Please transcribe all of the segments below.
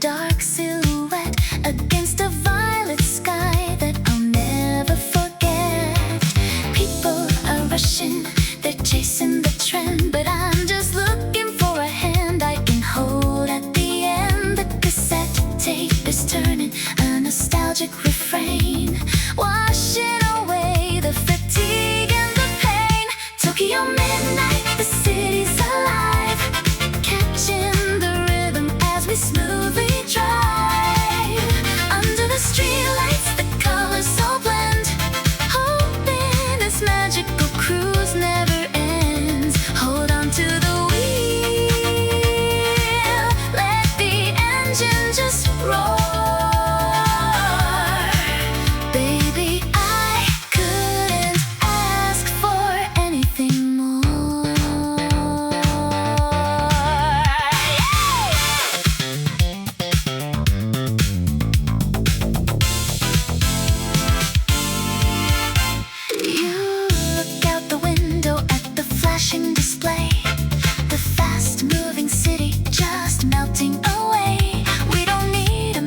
dark silhouette against a violet sky that I'll never forget. People are rushing, they're chasing the trend, but I'm just looking for a hand I can hold at the end. The cassette tape is turning, a nostalgic refrain, washing away the fatigue and the pain. Tokyo midnight, the city's alive, catching the rhythm as we smoothly drive. Under the streetlights, the colors all blend, hoping this magical cruise never ends. Hold on to the wheel, let the engine just roar. Baby, I couldn't ask for anything more. You look out the window at the flashing display, the fast-moving city just melting away. We don't need a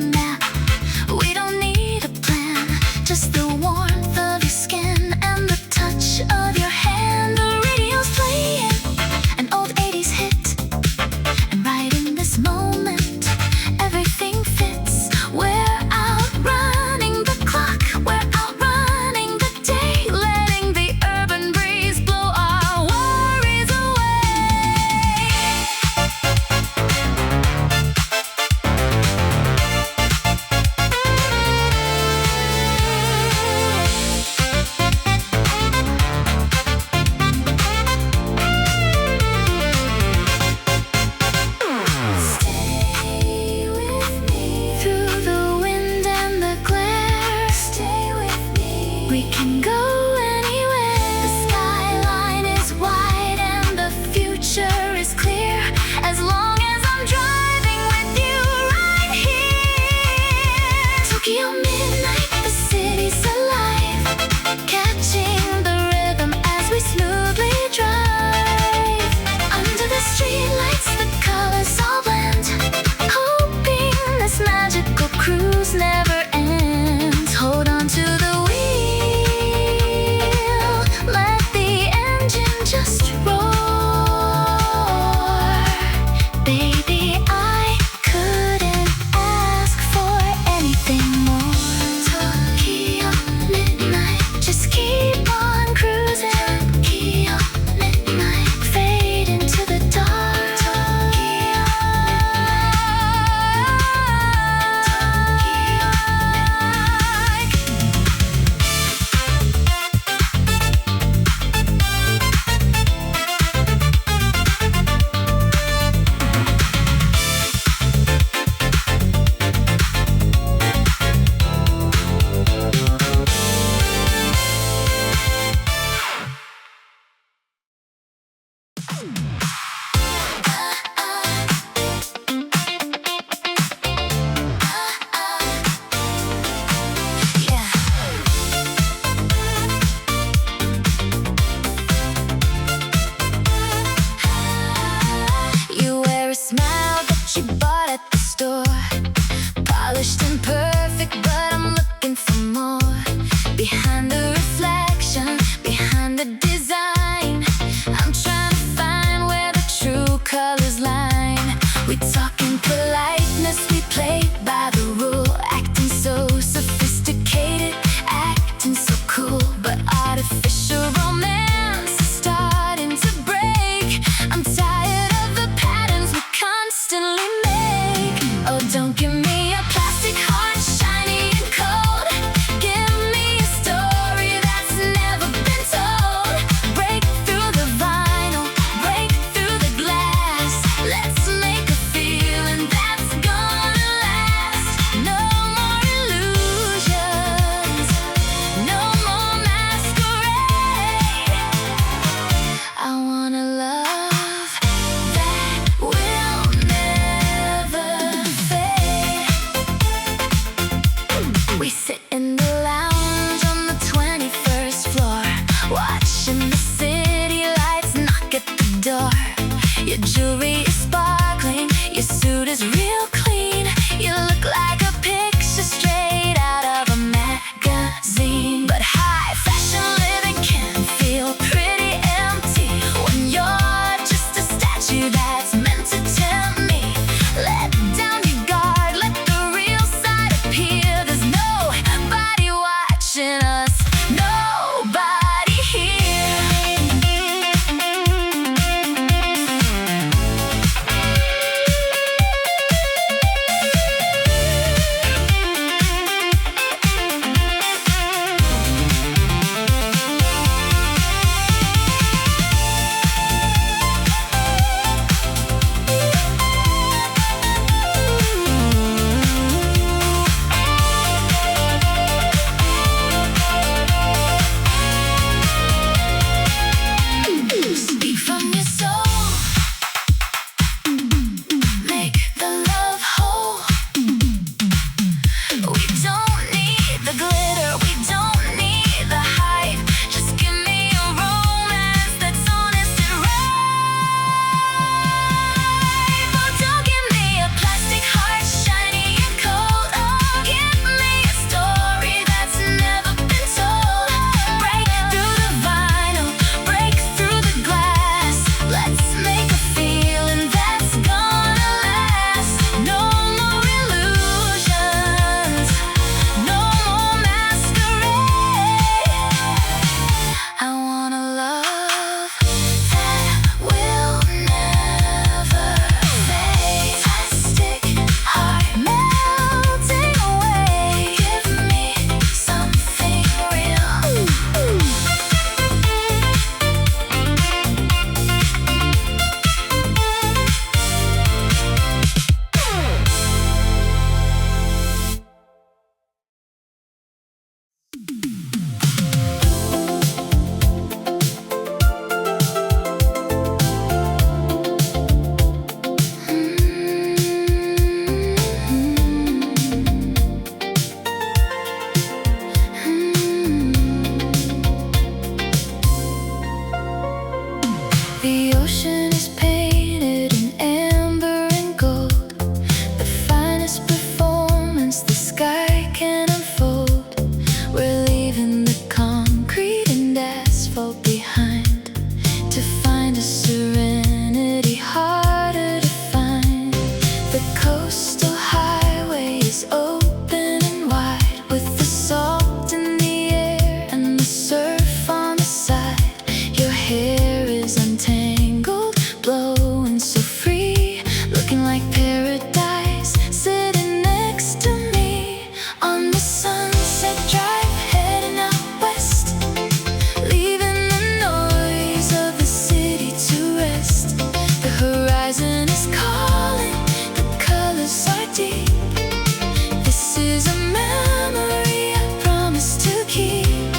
This is a memory I promise to keep,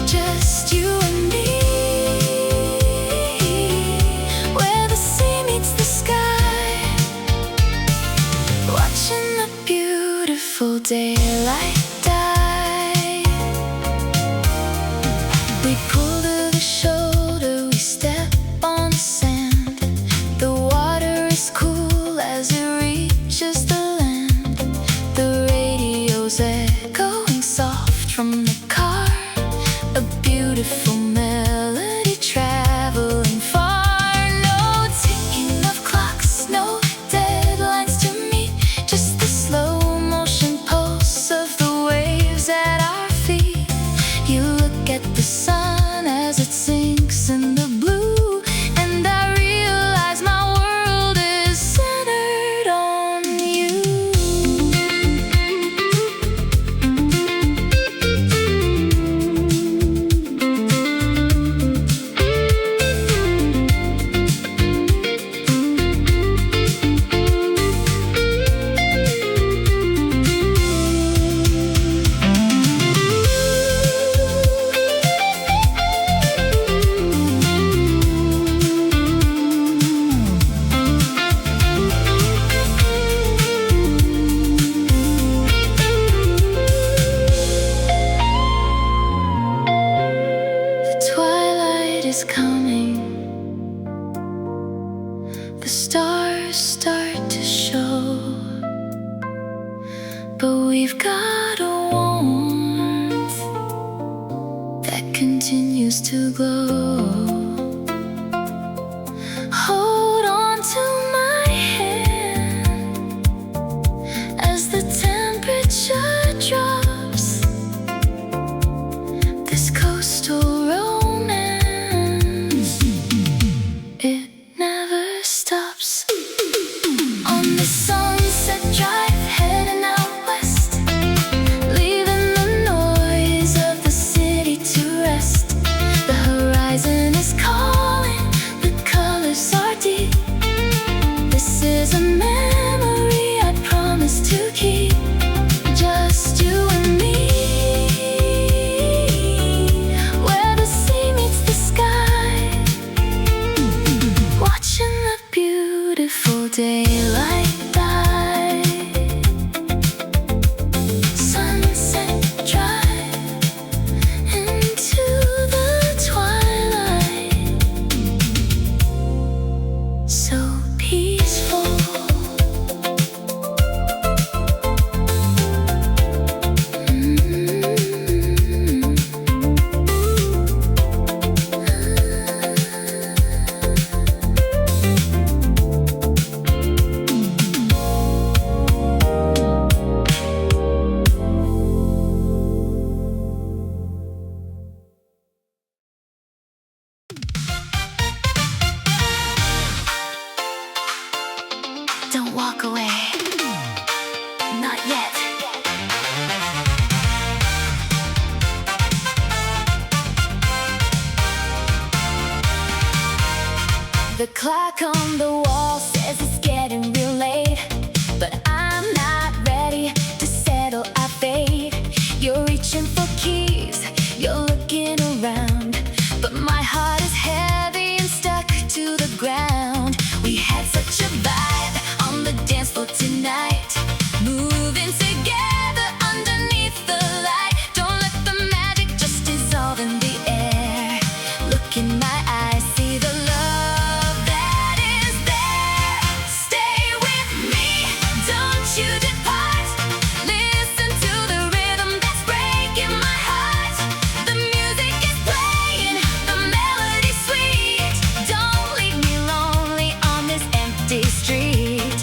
just you and me, where the sea meets the sky, watching the beautiful daylight die. We pull to the shoulder, we step on the sand. The water is cool as it reaches the land. The radio's echoing soft from the car, a beautiful melody traveling far. No ticking of clocks, no deadlines to meet, just the slow motion pulse of the waves at our feet. You look at the sun as it sinks in the blue, and I realize my world is centered on you. Twilight is coming, the stars start to show, but we've got a warmth that continues to glow. Hold on to my hand as the temperature drops. This coastal romance, it never stops. On the sunset drive, heading out west, leaving the noise of the city to rest. The horizon is calling, the colors are deep. This is a memory I promise to keep, just you and me, where the sea meets the sky, watching the beautiful daylight die. Sunset drive into the twilight, so peaceful. Don't walk away, not yet. The clock on the wall says it's getting real late, but I'm not ready to settle our fate. You're reaching for keys, you're looking around, but my heart is heavy and stuck to the ground. We had such a vibe on the dance floor tonight, moving together underneath the light. Don't let the magic just dissolve in the air. Look in my eyes, see the love that is there. Stay with me, don't you depart. Listen to the rhythm that's breaking my heart. The music is playing, the melody's sweet. Don't leave me lonely on this empty street.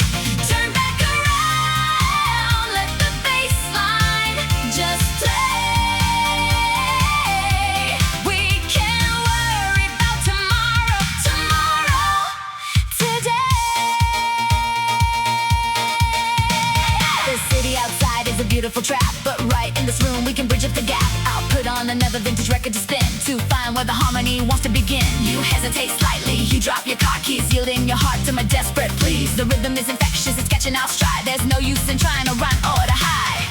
Turn back around, let the bass line just play. We can't worry about tomorrow, today. The city outside is a beautiful trap, but right in this room we can bridge up the gap. I'll put on another vintage record to spin, to find where the harmony wants to begin. You hesitate slightly, you drop your car keys, yielding your heart to my desperate pleas. The rhythm is infectious, it's catching our stride. There's no use in trying to run or to hide.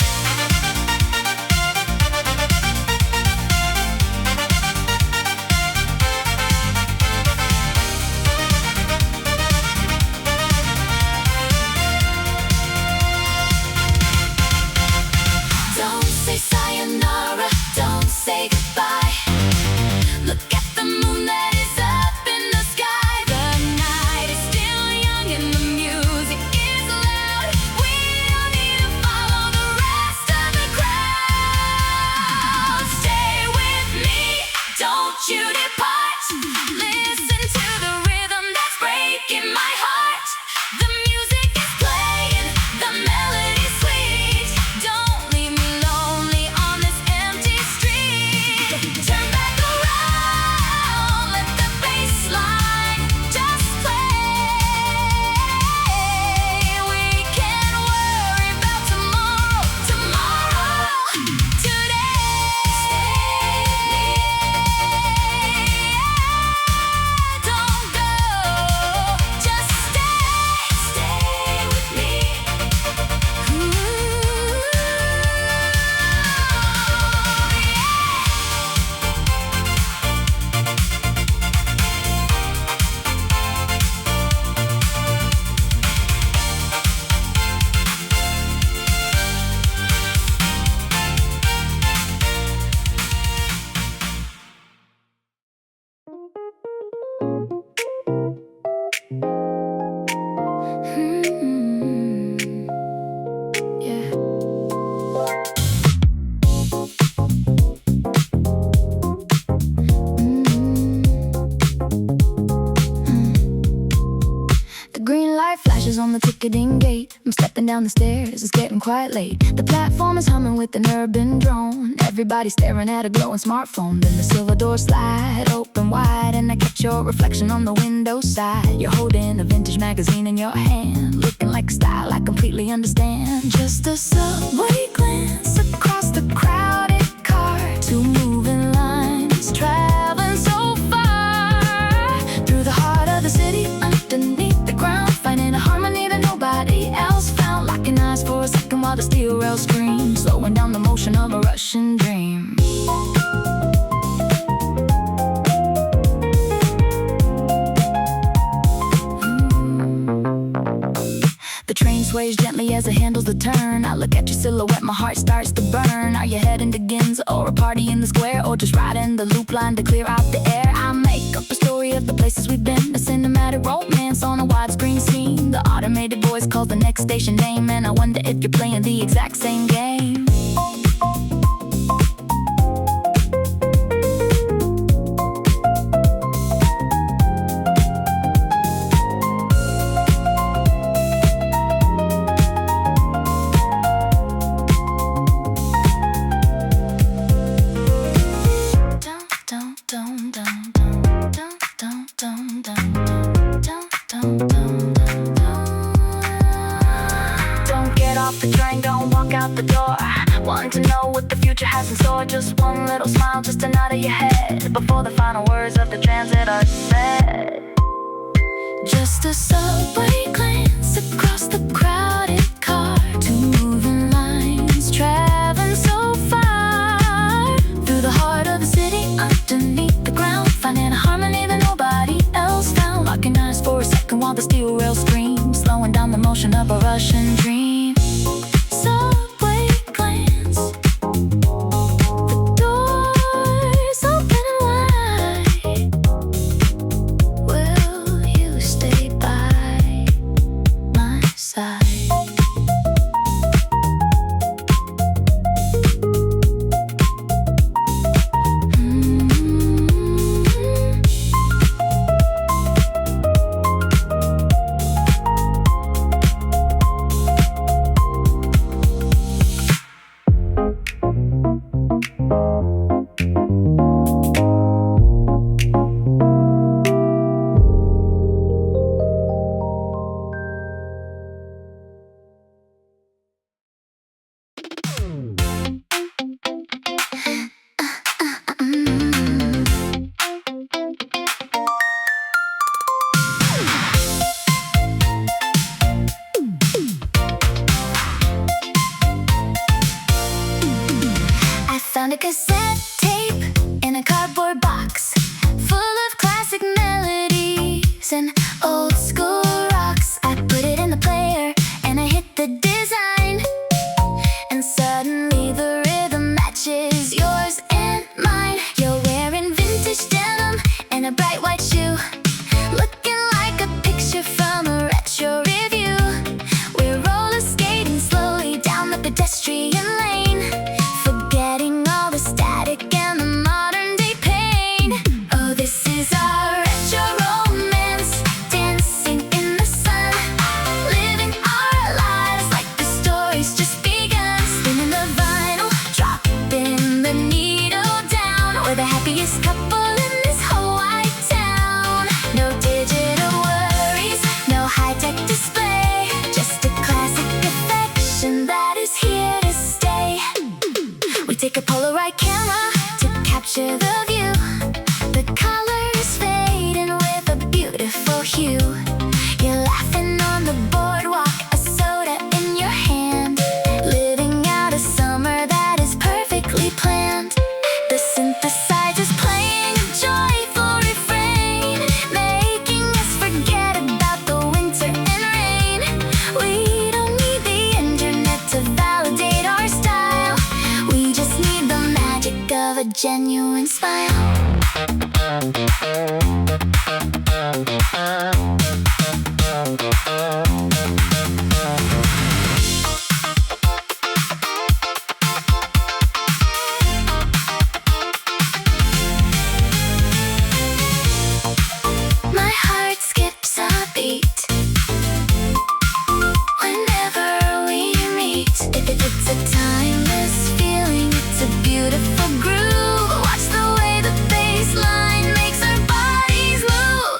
down the stairs, it's getting quite late. The platform is humming with an urban drone. Everybody staring at a glowing smartphone. Then the silver doors slide open wide, and I catch your reflection on the window side. You're holding a vintage magazine in your hand, looking like a style I completely understand. Just a subway glance across the crowded car, two moving lines traveling so far through the heart of the city, underneath the ground, finding a harmony that nobody else found. Locking eyes for a second while the steel rails scream, slowing down the motion of a Russian dream. The train sways gently as it handles the turn. I look at your silhouette, my heart starts to burn. Are you heading to Ginza or a party in the square, or just riding the loop line to clear out the air? I make up a story of the places we've been, a cinematic romance on a widescreen scene. The automated voice calls the next station name, and I wonder if you're playing the exact same game. Don't get off the train, don't walk out the door. Want to know what the future has in store? Just one little smile, just a nod of your head before the final words of the transit are said. Just a subway glance across the crowded car, two moving lines traveling so far through the heart of the city, underneath the ground, finding a harmony that nobody else found. Locking eyes for a second while the steel rails scream, slowing down the motion of a Russian dream. Subway glance, the doors open wide. Will you stay by my side? Found a cassette tape in a cardboard box, full of classic melodies and old school rocks. I put it in the player and I hit the design, and suddenly the rhythm matches yours and mine. You're wearing vintage denim and a bright white shoe, looking like a picture from a retro review. We're roller skating slowly down the pedestrian lane, forgetting all the static and the modern day pain. Oh, this is our retro romance, dancing in the sun, living our lives like the story's just begun. Spinning the vinyl, dropping the needle down. We're the happiest couple in this whole wide town. No digital worries, no high-tech display, just a classic affection that is here to stay. We take a Polaroid camera to capture the view, the colors fading with a beautiful hue. You're laughing on the boardwalk, a soda in your hand, living out a summer that is perfectly planned. The synthesizer's playing a joyful refrain, making us forget about the winter and rain. We don't need the internet to validate our style, we just need the magic of a genuine smile. My heart skips a beat whenever It's a timeless feeling, it's a beautiful groove. Watch the way the bass line makes our bodies move.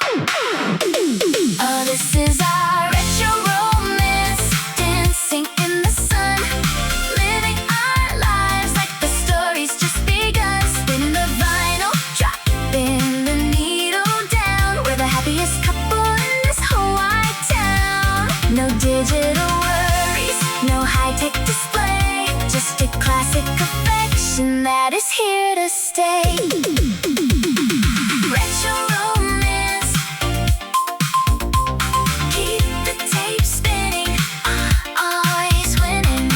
Oh, this is our retro romance, dancing in the sun, living our lives like the story's just begun. Spin the vinyl, dropping the needle down. We're the happiest couple in this whole wide town. No digital worries, no high-tech display, just a classic affection that is here to stay. Retro romance, keep the tape spinning, always winning.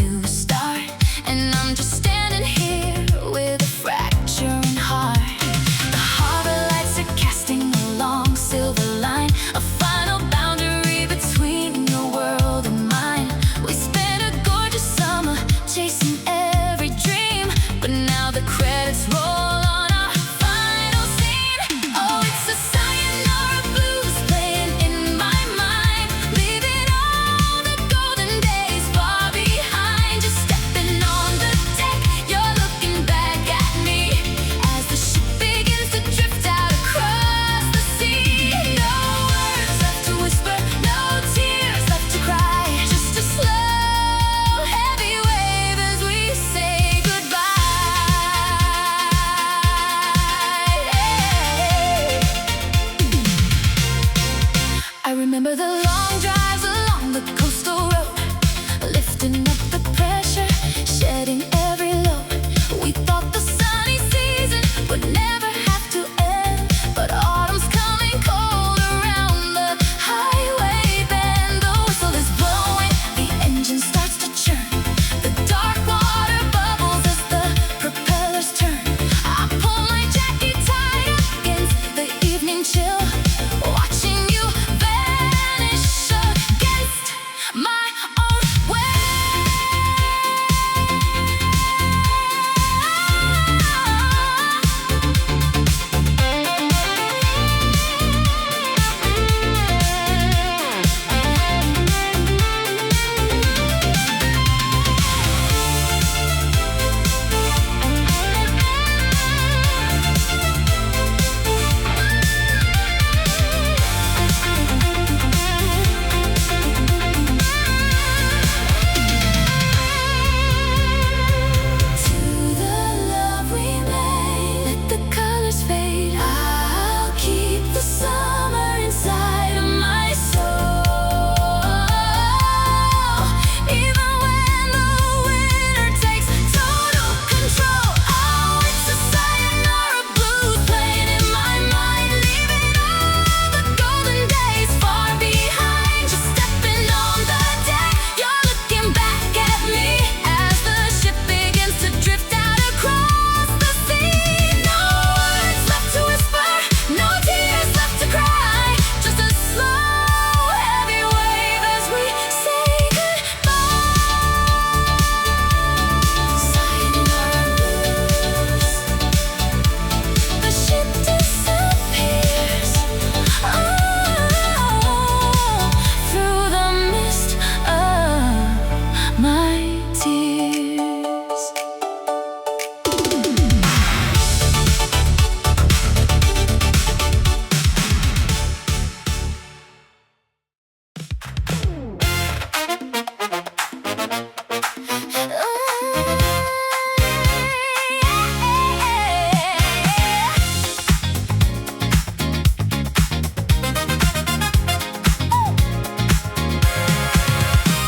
new start, and I'm just standing here with a fracturing heart. The harbor lights are casting a long silver line, a final boundary between your world and mine. We spent a gorgeous summer chasing every dream, but now the credits roll on our final scene. Oh, it's a sayonara blues playing in my mind, leaving all the golden days far behind. Just stepping on the deck, you're looking back at me as the ship begins to drift out across the sea. No words left to whisper, no tears left to cry, just a slow, heavy wave as we say goodbye. I remember the long drives along the coastal road, lifting up the pressure, shedding every load. We thought the sunny season would never have to end, but autumn's coming cold around the highway bend. The whistle is blowing, the engine starts to churn, the dark water bubbles as the propellers turn. I pull my jacket tight up against the evening chill, watching you vanish against my own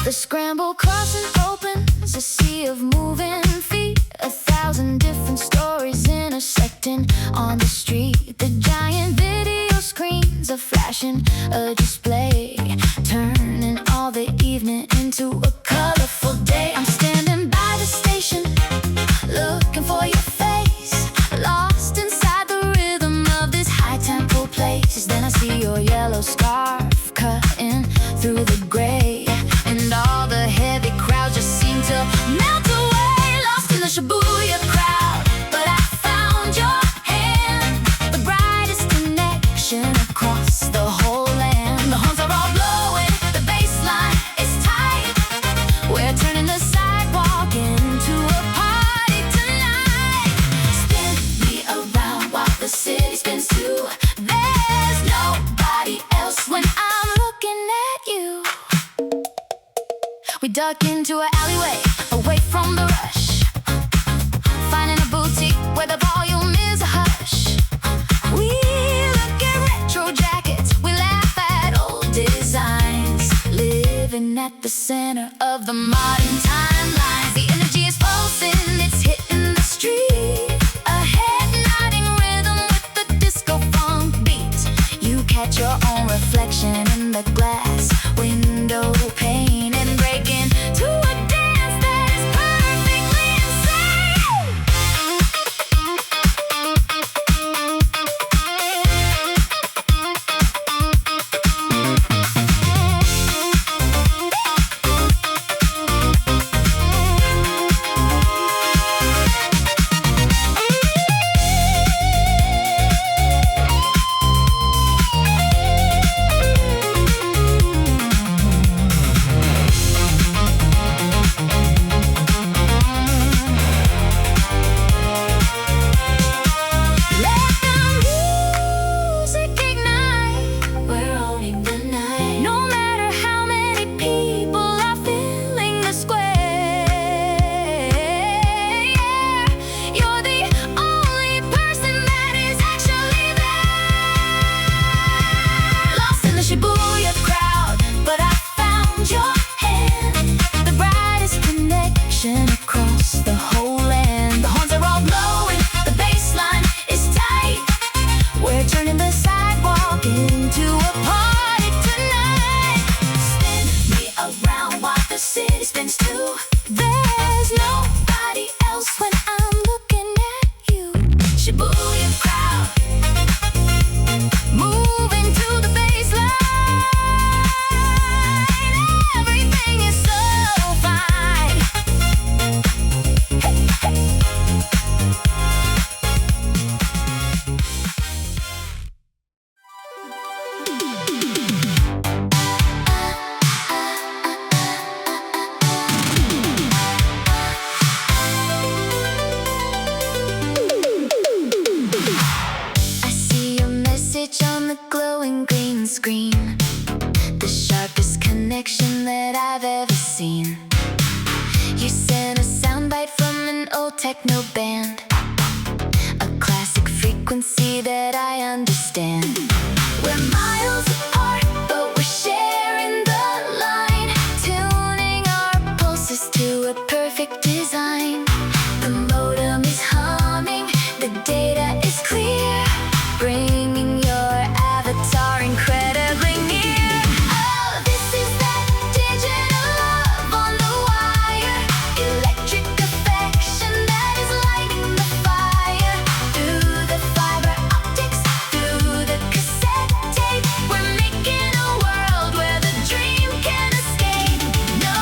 The scramble crossing opens a sea of moving feet, 1,000 different stories intersecting on the street. The giant video screens are flashing a display, turning all the evening into a colorful day. I'm standing by the station, looking for your face, lost inside the rhythm of this high-tempo place. Then I see your yellow scarf cutting through the gray, and all the heavy crowds just seem to melt away, lost in the Shibuya crowd. But I found your hand, the brightest connection across the whole land. The horns are all blowing, the bass line is tight, we're turning the sidewalk into a party tonight. Spin me around while the city spins too. There's nobody else when I'm looking at you. We duck into an alleyway, away from the rush, finding a boutique where the volume is a hush. We look at retro jackets, we laugh at old designs, living at the center of the modern timelines. The energy is pulsing, it's hitting the street, a head nodding rhythm with the disco funk beat. You catch your own reflection in the glass window pane and break into a dance that techno band, a classic frequency that I understand. We're miles apart, but we're sharing the line, tuning our pulses to a perfect design. The modem is humming, the data is clear, bringing your avatar incredibly near. Oh, this is that digital love on the wire, electric affection that is lighting the fire. Through the fiber optics, through the cassette tape, we're making a world where the dream can escape. No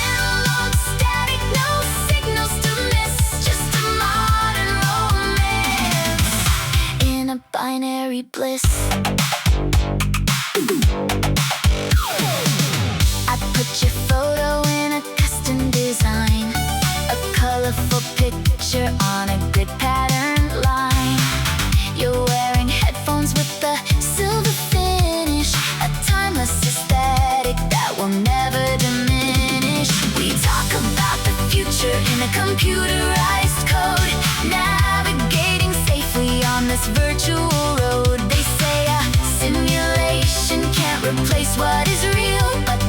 analog static, no signals to miss, just a modern romance in a binary bliss. I put your photo in a custom design, a colorful picture on a grid pattern line. You're wearing headphones with a silver finish, a timeless aesthetic that will never diminish. We talk about the future in a computerized code, navigating safely on this virtual road. They say a simulation can't replace what is real, but